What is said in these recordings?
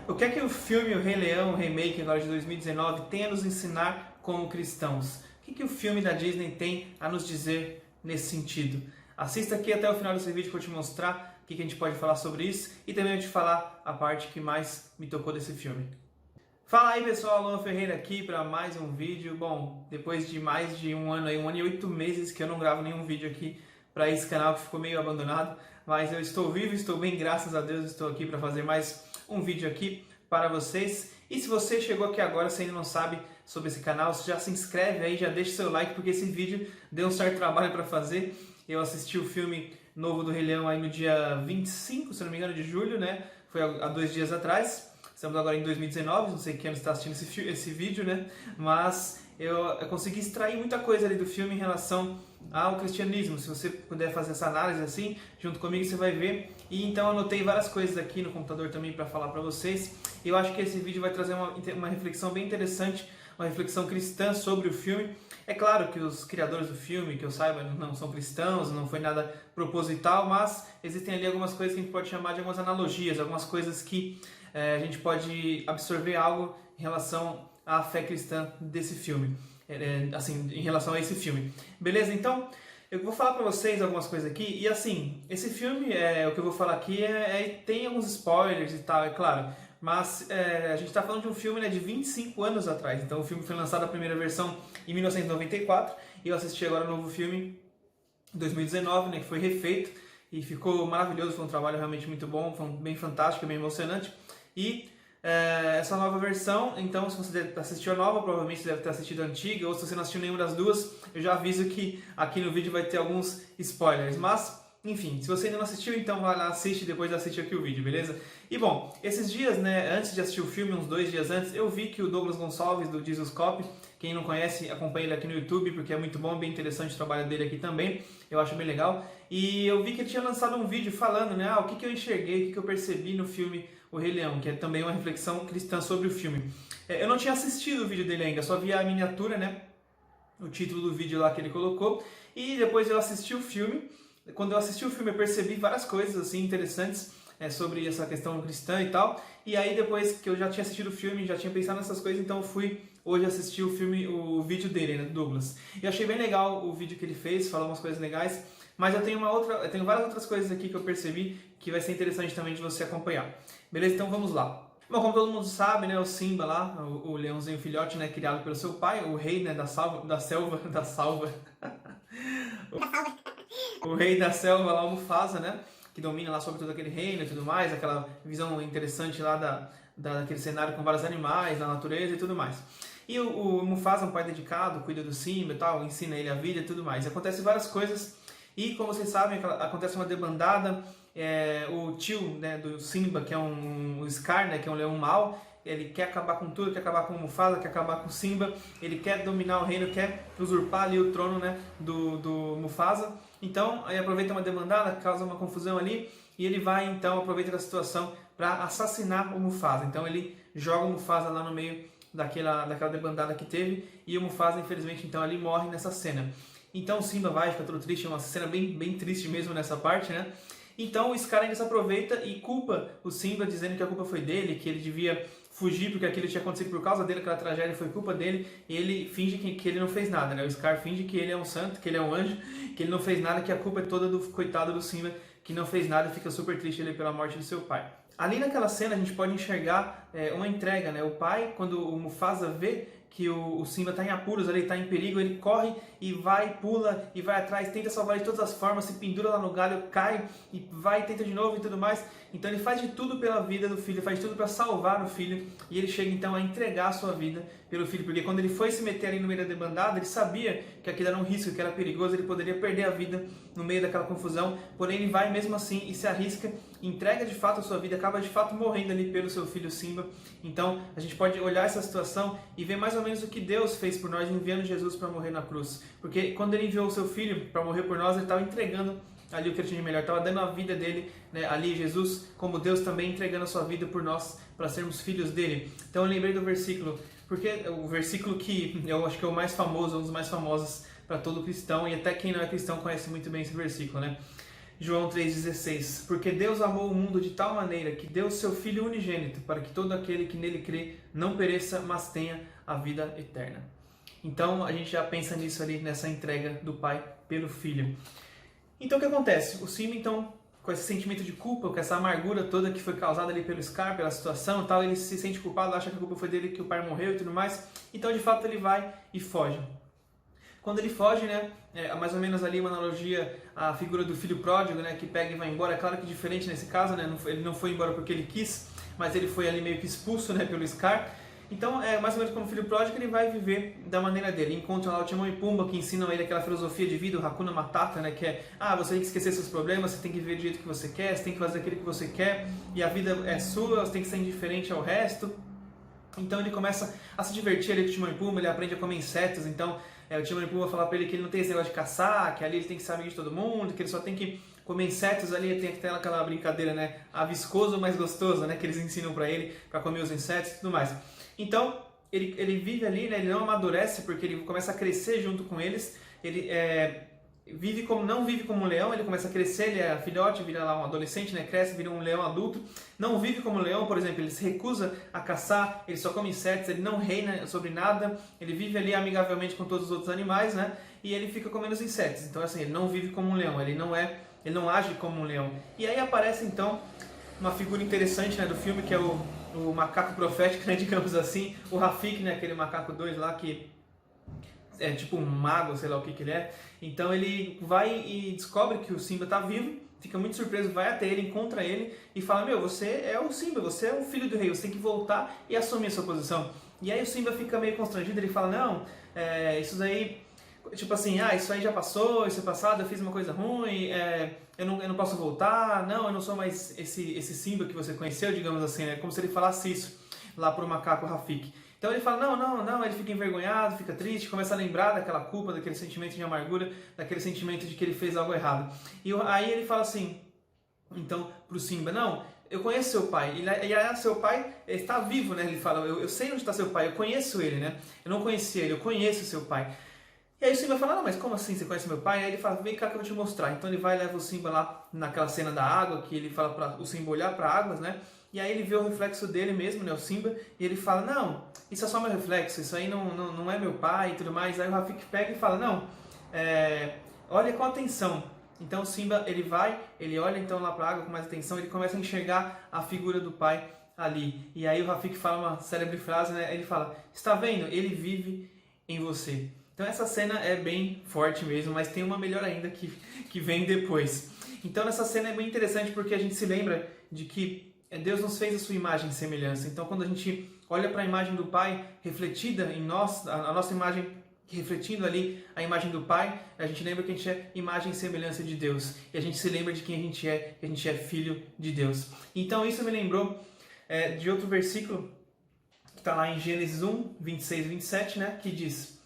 O que é que o filme O Rei Leão, o remake agora de 2019, tem a nos ensinar como cristãos? O que é que o filme da Disney tem a nos dizer nesse sentido? Assista aqui até o final desse vídeo para eu te mostrar o que a gente pode falar sobre isso e também eu te falar a parte que mais me tocou desse filme. Fala aí pessoal, Luan Ferreira aqui para mais um vídeo. Bom, depois de mais de um ano e 8 meses que eu não gravo nenhum vídeo aqui para esse canal que ficou meio abandonado, mas eu estou vivo, estou bem, graças a Deus, estou aqui para fazer mais um vídeo aqui para vocês. E se você chegou aqui agora, você ainda não sabe sobre esse canal, você já se inscreve aí, já deixa seu like, porque esse vídeo deu um certo trabalho para fazer. Eu assisti o filme novo do Rei Leão aí no dia 25, se não me engano, de julho, né? Foi há 2 dias atrás. Estamos agora em 2019, não sei quem está assistindo esse vídeo, né? Mas eu consegui extrair muita coisa ali do filme em relação ao cristianismo. Se você puder fazer essa análise assim, junto comigo você vai ver. E então eu anotei várias coisas aqui no computador também para falar para vocês. Eu acho que esse vídeo vai trazer uma reflexão bem interessante, uma reflexão cristã sobre o filme. É claro que os criadores do filme, que eu saiba, não são cristãos, não foi nada proposital, mas existem ali algumas coisas que a gente pode chamar de algumas analogias, algumas coisas que a gente pode absorver algo em relação à fé cristã desse filme, assim, em relação a esse filme. Beleza? Então, eu vou falar para vocês algumas coisas aqui, e assim, esse filme, o que eu vou falar aqui tem alguns spoilers e tal, é claro, mas a gente está falando de um filme, né, de 25 anos atrás. Então o filme foi lançado a primeira versão em 1994 e eu assisti agora o novo filme em 2019, né, que foi refeito e ficou maravilhoso. Foi um trabalho realmente muito bom, foi bem fantástico, bem emocionante. E essa nova versão, então se você assistiu a nova, provavelmente você deve ter assistido a antiga, ou se você não assistiu nenhuma das duas, eu já aviso que aqui no vídeo vai ter alguns spoilers, mas enfim, se você ainda não assistiu, então vai lá, assiste e depois assiste aqui o vídeo, beleza? E bom, esses dias, né, antes de assistir o filme, uns 2 dias antes, eu vi que o Douglas Gonçalves, do Jesus Cop, quem não conhece, acompanha ele aqui no YouTube, porque é muito bom, bem interessante o trabalho dele aqui também, eu acho bem legal. E eu vi que ele tinha lançado um vídeo falando, né, o que eu enxerguei, o que eu percebi no filme O Rei Leão, que é também uma reflexão cristã sobre o filme. Eu não tinha assistido o vídeo dele ainda, só vi a miniatura, né, o título do vídeo lá que ele colocou, e depois eu assisti o filme. Quando eu assisti o filme eu percebi várias coisas assim interessantes sobre essa questão cristã e tal. E aí depois que eu já tinha assistido o filme, já tinha pensado nessas coisas, então eu fui hoje assistir o filme, o vídeo dele, né, do Douglas. E eu achei bem legal o vídeo que ele fez, falou umas coisas legais. Mas eu tenho várias outras coisas aqui que eu percebi que vai ser interessante também de você acompanhar. Beleza? Então vamos lá. Bom, como todo mundo sabe, né, o Simba lá, o leãozinho filhote, né, criado pelo seu pai, o rei, né, da selva. O rei da selva lá, o Mufasa, né? Que domina lá sobre todo aquele reino e tudo mais, aquela visão interessante lá daquele cenário com vários animais, da natureza e tudo mais. E o Mufasa é um pai dedicado, cuida do Simba e tal, ensina ele a vida e tudo mais. Acontece várias coisas e, como vocês sabem, acontece uma debandada. O tio, né, do Simba, que é o Scar, né, que é um leão mau, ele quer acabar com tudo, quer acabar com o Mufasa, quer acabar com o Simba, ele quer dominar o reino, quer usurpar ali o trono, né, do Mufasa. Então, aí aproveita uma demandada, causa uma confusão ali, e ele vai, então, aproveita da situação para assassinar o Mufasa. Então ele joga o Mufasa lá no meio daquela debandada que teve, e o Mufasa, infelizmente, então, ali morre nessa cena. Então o Simba vai, fica todo triste, é uma cena bem, bem triste mesmo nessa parte, né? Então o Scar ainda se aproveita e culpa o Simba, dizendo que a culpa foi dele, que ele devia fugir porque aquilo tinha acontecido por causa dele, aquela tragédia foi culpa dele, e ele finge que ele não fez nada, né? O Scar finge que ele é um santo, que ele é um anjo, que ele não fez nada, que a culpa é toda do coitado do Simba, que não fez nada e fica super triste ali pela morte do seu pai. Ali naquela cena a gente pode enxergar uma entrega, né? O pai, quando o Mufasa vê que o Simba está em apuros, ele está em perigo, ele corre e vai, pula e vai atrás, tenta salvar de todas as formas, se pendura lá no galho, cai e vai, tenta de novo e tudo mais. Então ele faz de tudo pela vida do filho, faz de tudo para salvar o filho, e ele chega então a entregar a sua vida pelo filho, porque quando ele foi se meter ali no meio da debandada, ele sabia que aquilo era um risco, que era perigoso, ele poderia perder a vida no meio daquela confusão, porém ele vai mesmo assim e se arrisca, entrega de fato a sua vida, acaba de fato morrendo ali pelo seu filho Simba. Então a gente pode olhar essa situação e ver mais ou menos o que Deus fez por nós enviando Jesus para morrer na cruz, porque quando ele enviou o seu filho para morrer por nós, ele estava entregando ali o que ele tinha de melhor, estava dando a vida dele, né, ali Jesus, como Deus também entregando a sua vida por nós, para sermos filhos dele. Então eu lembrei do versículo, porque é o versículo que eu acho que é o mais famoso, um dos mais famosos para todo cristão, e até quem não é cristão conhece muito bem esse versículo, né? João 3,16. Porque Deus amou o mundo de tal maneira que deu o seu Filho unigênito, para que todo aquele que nele crê não pereça, mas tenha a vida eterna. Então a gente já pensa nisso ali, nessa entrega do Pai pelo Filho. Então o que acontece? O Simba, então, com esse sentimento de culpa, com essa amargura toda que foi causada ali pelo Scar, pela situação e tal, ele se sente culpado, acha que a culpa foi dele, que o pai morreu e tudo mais. Então de fato ele vai e foge. Quando ele foge, né, é mais ou menos ali uma analogia à figura do filho pródigo, né, que pega e vai embora. É claro que diferente nesse caso, né, ele não foi embora porque ele quis, mas ele foi ali meio que expulso, né, pelo Scar. Então, mais ou menos como filho pródigo, ele vai viver da maneira dele. Encontra lá o Timão e Pumba, que ensinam ele aquela filosofia de vida, o Hakuna Matata, né, que é, você tem que esquecer seus problemas, você tem que viver do jeito que você quer, você tem que fazer aquilo que você quer, e a vida é sua, você tem que ser indiferente ao resto. Então ele começa a se divertir ali com o Timão e Pumba, ele aprende a comer insetos. Então o Timão e Pumba fala pra ele que ele não tem esse negócio de caçar, que ali ele tem que ser amigo de todo mundo, que ele só tem que comer insetos ali. Tem até aquela brincadeira, né, a viscoso mais gostoso, né, que eles ensinam pra ele, pra comer os insetos e tudo mais. Então ele vive ali, né, ele não amadurece porque ele começa a crescer junto com eles. Ele não vive como um leão, ele começa a crescer, ele é filhote, vira lá um adolescente, né, cresce, vira um leão adulto. Não vive como um leão, por exemplo, ele se recusa a caçar, ele só come insetos, ele não reina sobre nada, ele vive ali amigavelmente com todos os outros animais, né, e ele fica comendo os insetos. Então assim, ele não vive como um leão, ele não age como um leão. E aí aparece então uma figura interessante, né, do filme, que é o macaco profético, né, digamos assim, o Rafiki, né, aquele macaco 2 lá que é tipo um mago, sei lá o que ele é. Então ele vai e descobre que o Simba está vivo, fica muito surpreso, vai até ele, encontra ele e fala: meu, você é o Simba, você é o filho do rei, você tem que voltar e assumir a sua posição. E aí o Simba fica meio constrangido, ele fala: não, isso daí, tipo assim, isso aí já passou, isso é passado, eu fiz uma coisa ruim, eu não posso voltar, não, eu não sou mais esse Simba que você conheceu, digamos assim, né? Como se ele falasse isso lá pro macaco Rafiki. Então ele fala: não, ele fica envergonhado, fica triste, começa a lembrar daquela culpa, daquele sentimento de amargura, daquele sentimento de que ele fez algo errado. E aí ele fala assim, então, pro Simba: não, eu conheço seu pai, e seu pai está vivo, né? Ele fala: eu sei onde está seu pai, eu conheço ele, né? Eu não conhecia ele, eu conheço seu pai. E aí o Simba fala: não, mas como assim você conhece meu pai? E aí ele fala: vem cá que eu vou te mostrar. Então ele vai e leva o Simba lá naquela cena da água, que ele fala para o Simba olhar para águas, né? E aí ele vê o reflexo dele mesmo, né, o Simba, e ele fala: não, isso é só meu reflexo, isso aí não é meu pai e tudo mais. Aí o Rafiki pega e fala: não, olha com atenção. Então o Simba, ele vai, ele olha então lá para a água com mais atenção, ele começa a enxergar a figura do pai ali. E aí o Rafiki fala uma célebre frase, né, ele fala: está vendo? Ele vive em você. Então essa cena é bem forte mesmo, mas tem uma melhor ainda que vem depois. Então nessa cena é bem interessante porque a gente se lembra de que Deus nos fez a sua imagem e semelhança. Então quando a gente olha para a imagem do Pai refletida em nós, a nossa imagem refletindo ali a imagem do Pai, a gente lembra que a gente é imagem e semelhança de Deus. E a gente se lembra de quem a gente é, que a gente é filho de Deus. Então isso me lembrou de outro versículo que está lá em Gênesis 1, 26 e 27, né, que diz: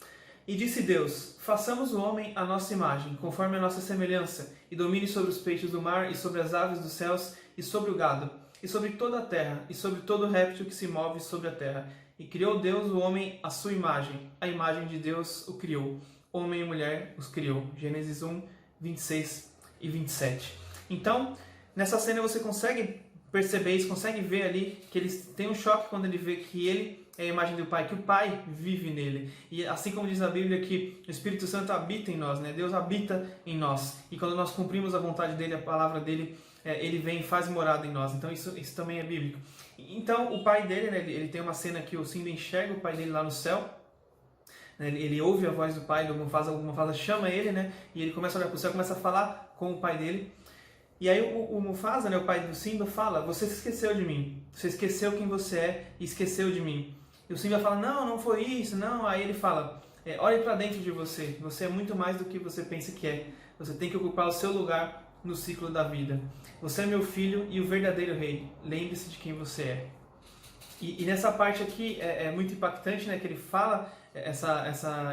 e disse Deus: façamos o homem à nossa imagem, conforme a nossa semelhança, e domine sobre os peixes do mar, e sobre as aves dos céus, e sobre o gado, e sobre toda a terra, e sobre todo réptil que se move sobre a terra. E criou Deus o homem à sua imagem, a imagem de Deus o criou, homem e mulher os criou. Gênesis 1, 26 e 27. Então, nessa cena você consegue perceber isso, consegue ver ali que ele tem um choque quando ele vê que ele é a imagem do Pai, que o Pai vive nele. E assim como diz a Bíblia que o Espírito Santo habita em nós, né? Deus habita em nós. E quando nós cumprimos a vontade dele, a palavra dele, ele vem e faz morada em nós. Então isso também é bíblico. Então o pai dele, né, ele tem uma cena que o Simba enxerga o pai dele lá no céu. Ele ouve a voz do pai do Mufasa, o Mufasa chama ele, né? E ele começa a olhar para o céu, começa a falar com o pai dele. E aí o Mufasa, né, o pai do Simba, fala: você se esqueceu de mim. Você esqueceu quem você é e esqueceu de mim. E o Simba fala: não foi isso, não. Aí ele fala: olhe para dentro de você. Você é muito mais do que você pensa que é. Você tem que ocupar o seu lugar no ciclo da vida. Você é meu filho e o verdadeiro rei. Lembre-se de quem você é. E nessa parte aqui é muito impactante, né, que ele fala,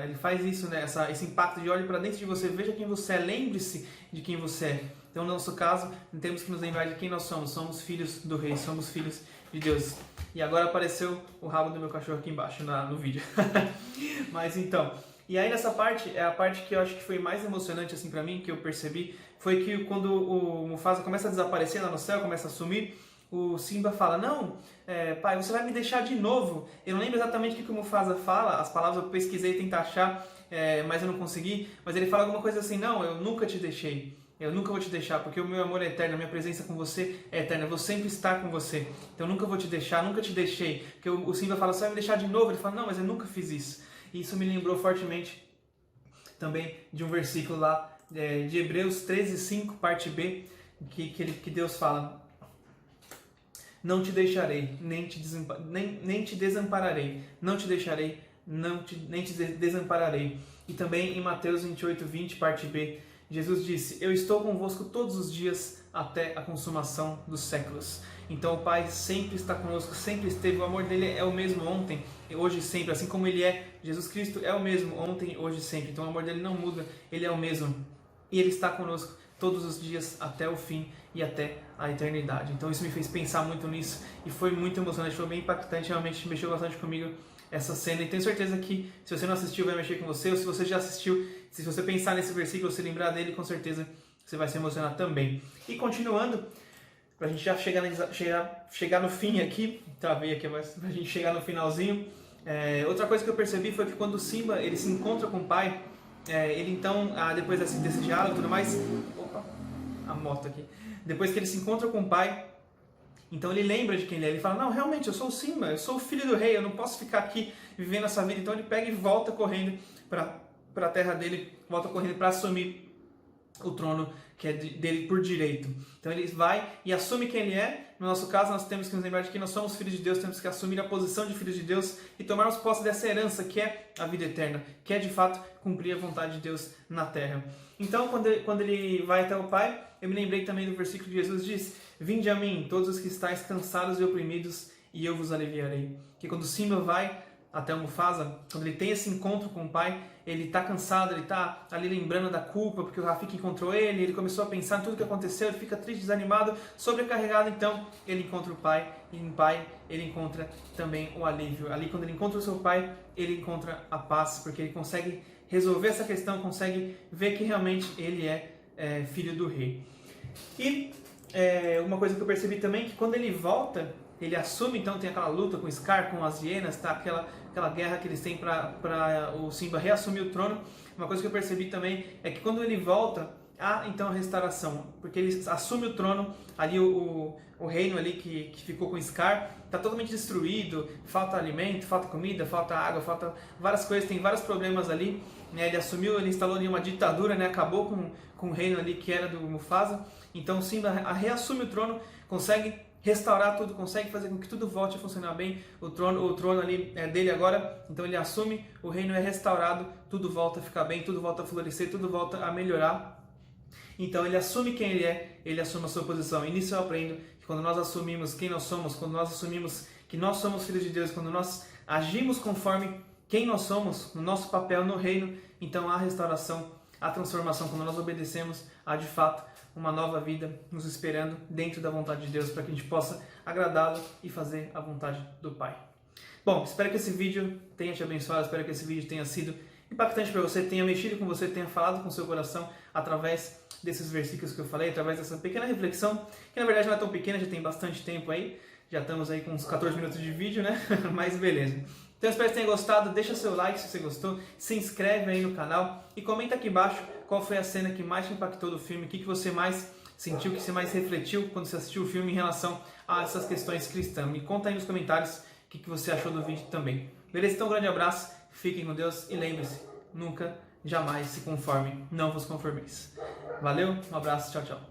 ele faz isso, né, esse impacto de olhe para dentro de você, veja quem você é, lembre-se de quem você é. Então, no nosso caso, temos que nos lembrar de quem nós somos. Somos filhos do rei, somos filhos de Deus. E agora apareceu o rabo do meu cachorro aqui embaixo no vídeo. Mas então, E aí nessa parte, é a parte que eu acho que foi mais emocionante assim para mim, que eu percebi, foi que quando o Mufasa começa a desaparecer lá no céu, começa a sumir, o Simba fala, não, pai, você vai me deixar de novo. Eu não lembro exatamente o que o Mufasa fala, as palavras eu pesquisei tentar achar, mas eu não consegui. Mas ele fala alguma coisa assim, não, eu nunca te deixei. Eu nunca vou te deixar, porque o meu amor é eterno, a minha presença com você é eterna, eu vou sempre estar com você. Então eu nunca vou te deixar, nunca te deixei. Porque o Simba fala, você vai me deixar de novo? Ele fala, não, mas eu nunca fiz isso. E isso me lembrou fortemente também de um versículo lá de Hebreus 13:5, parte B, que Deus fala, não te deixarei, nem te desampararei, não te deixarei, nem te desampararei. E também em Mateus 28:20, parte B, Jesus disse, eu estou convosco todos os dias até a consumação dos séculos. Então o Pai sempre está conosco, sempre esteve, o amor dele é o mesmo ontem, hoje e sempre, assim como ele é, Jesus Cristo é o mesmo ontem, hoje e sempre. Então o amor dele não muda, ele é o mesmo e ele está conosco todos os dias até o fim e até a eternidade. Então isso me fez pensar muito nisso e foi muito emocionante, foi bem impactante, realmente mexeu bastante comigo essa cena, e tenho certeza que se você não assistiu vai mexer com você, ou se você já assistiu, se você pensar nesse versículo, se lembrar dele, com certeza você vai se emocionar também. E continuando, pra gente já chegar no fim aqui, travei aqui, mas pra gente chegar no finalzinho, outra coisa que eu percebi foi que quando o Simba ele se encontra com o pai, ele então, depois desse diálogo e tudo mais, opa, a moto aqui, depois que ele se encontra com o pai, então ele lembra de quem ele é, ele fala, não, realmente eu sou o Simba, eu sou o filho do rei, eu não posso ficar aqui vivendo essa vida. Então ele pega e volta correndo para a terra dele, volta correndo para assumir o trono que é dele por direito. Então ele vai e assume quem ele é. No nosso caso, nós temos que nos lembrar de que nós somos filhos de Deus, temos que assumir a posição de filhos de Deus e tomarmos posse dessa herança que é a vida eterna, que é de fato cumprir a vontade de Deus na terra. Então quando ele vai até o Pai, eu me lembrei também do versículo que Jesus diz, vinde a mim, todos os que estáis cansados e oprimidos, e eu vos aliviarei. Que quando Simba vai até o Mufasa, quando ele tem esse encontro com o pai, ele está cansado, ele está ali lembrando da culpa, porque o Rafiki encontrou ele começou a pensar em tudo que aconteceu, ele fica triste, desanimado, sobrecarregado, então ele encontra o pai, e em pai ele encontra também o alívio. Ali quando ele encontra o seu pai, ele encontra a paz, porque ele consegue resolver essa questão, consegue ver que realmente ele é filho do rei. E uma coisa que eu percebi também, que quando ele volta, ele assume, então tem aquela luta com o Scar, com as hienas, tá? aquela guerra que eles têm para o Simba reassumir o trono. Uma coisa que eu percebi também é que quando ele volta, há então a restauração, porque ele assume o trono, ali o reino ali que ficou com o Scar está totalmente destruído, falta alimento, falta comida, falta água, falta várias coisas, tem vários problemas ali, né? Ele assumiu, ele instalou ali uma ditadura, né? Acabou com o reino ali que era do Mufasa. Então o Simba reassume o trono, consegue restaurar tudo, consegue fazer com que tudo volte a funcionar bem, o trono ali é dele agora, então ele assume, o reino é restaurado, tudo volta a ficar bem, tudo volta a florescer, tudo volta a melhorar. Então ele assume quem ele é, ele assume a sua posição. E nisso eu aprendo que quando nós assumimos quem nós somos, quando nós assumimos que nós somos filhos de Deus, quando nós agimos conforme quem nós somos, no nosso papel no reino, então há restauração, há transformação, quando nós obedecemos, há de fato uma nova vida nos esperando dentro da vontade de Deus, para que a gente possa agradá-lo e fazer a vontade do Pai. Bom, espero que esse vídeo tenha te abençoado, espero que esse vídeo tenha sido impactante para você, tenha mexido com você, tenha falado com o seu coração através desses versículos que eu falei, através dessa pequena reflexão, que na verdade não é tão pequena, já tem bastante tempo aí, já estamos aí com uns 14 minutos de vídeo, né? Mas beleza. Então eu espero que você tenha gostado, deixa seu like se você gostou, se inscreve aí no canal e comenta aqui embaixo qual foi a cena que mais te impactou do filme, o que você mais sentiu, o que você mais refletiu quando você assistiu o filme em relação a essas questões cristãs. Me conta aí nos comentários o que você achou do vídeo também. Beleza? Então um grande abraço, fiquem com Deus e lembre-se, nunca, jamais se conforme, não vos conformeis. Valeu, um abraço, tchau, tchau.